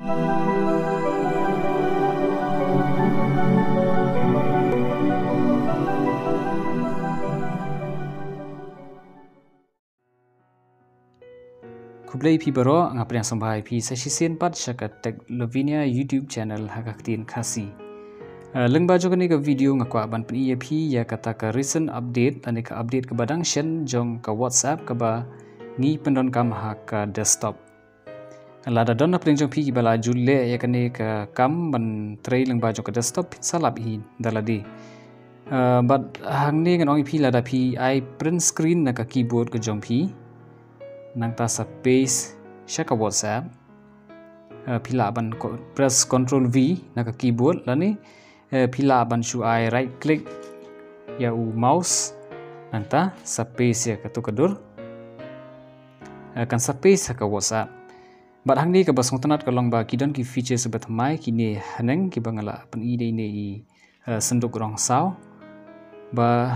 Kublai pi baro ngapriang sambai pi session pat syakat tek Lavinia YouTube channel hakaktin khasi. Lengba jo kani ka video ngakwa ban pi pi ya kata ka recent update ane ka update ke badang shen jong ka WhatsApp ka ba ngi pendon kam ha ka desktop. Lada don apring jong pi ki bala julle ya kani ka kam ban tray lengba jo ka desktop salap hi daladi. But hang ni ngan pi lada pi I print screen na ka keyboard ke jong pi. Nang ta sa paste syaka WhatsApp pila ban press Ctrl V na ka keyboard lani pila ban shu ai right click ya u mouse nang ta sa paste ya ka tu kadur kan sa paste ka WhatsApp bat hang ni ka basong tanat ka long ba kidon ki feature sebat mai kini haneng ki bangala pen ide ini senduk rong saw ba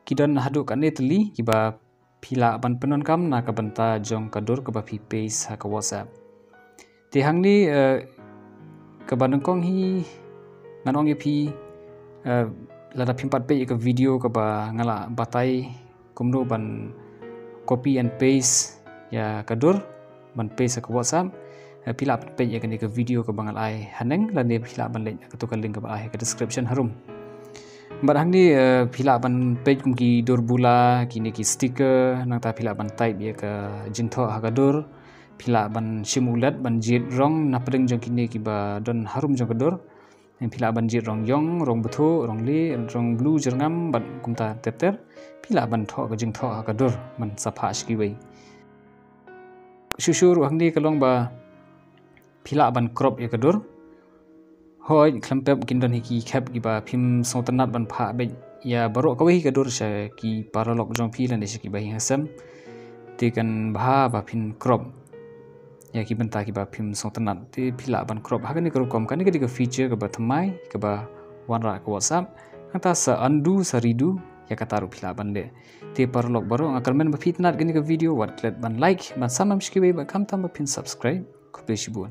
kidon hadu kan netli ki ba pila ban penon kam na ka banta jong kadur ka ba pi paste ha ka WhatsApp ti hang ni ka banung kong hi nganong ye pi lada pimpat pe ka video ka ba ngala batai kumno ban copy and paste ya kadur ban paste ka WhatsApp pila pe ya ka video ka bangal ai haneng la ne pila ban link ka to ka link ka ba ai ka description harum barang ni pila ban page kum ki dur bula kini ki sticker nang ta pila ban type ya ka jintho ha dur pila ban simulat ban jit rong na pedeng jong kini ki ba don harum jong dur pila ban jit rong yong rong butho rong li rong blue jerngam ban kum ta tepter pila ban tho ka jingtho ha dur man sapha ski wei syusyur wang ni kalong ba pila ban crop ya dur hoi klempep kindon hiki khap ki ba phim sotanat ban pha be ya baro ka hi ka dur sha ki paralog jong phi lan de ki ba hi hasam te kan bha ba phin crop ya ki banta ki ba phim sotanat te phila ban crop ha ni crop kom kan ni ka feature ka ba thamai ka ba wanra ka WhatsApp ata sa undo sa redo ya ka taru phila ban de te paralog baro ngakal men ba fitnat gani ka video wat klet ban like ban samam shki ba kam tam ba phin subscribe ko pe shibun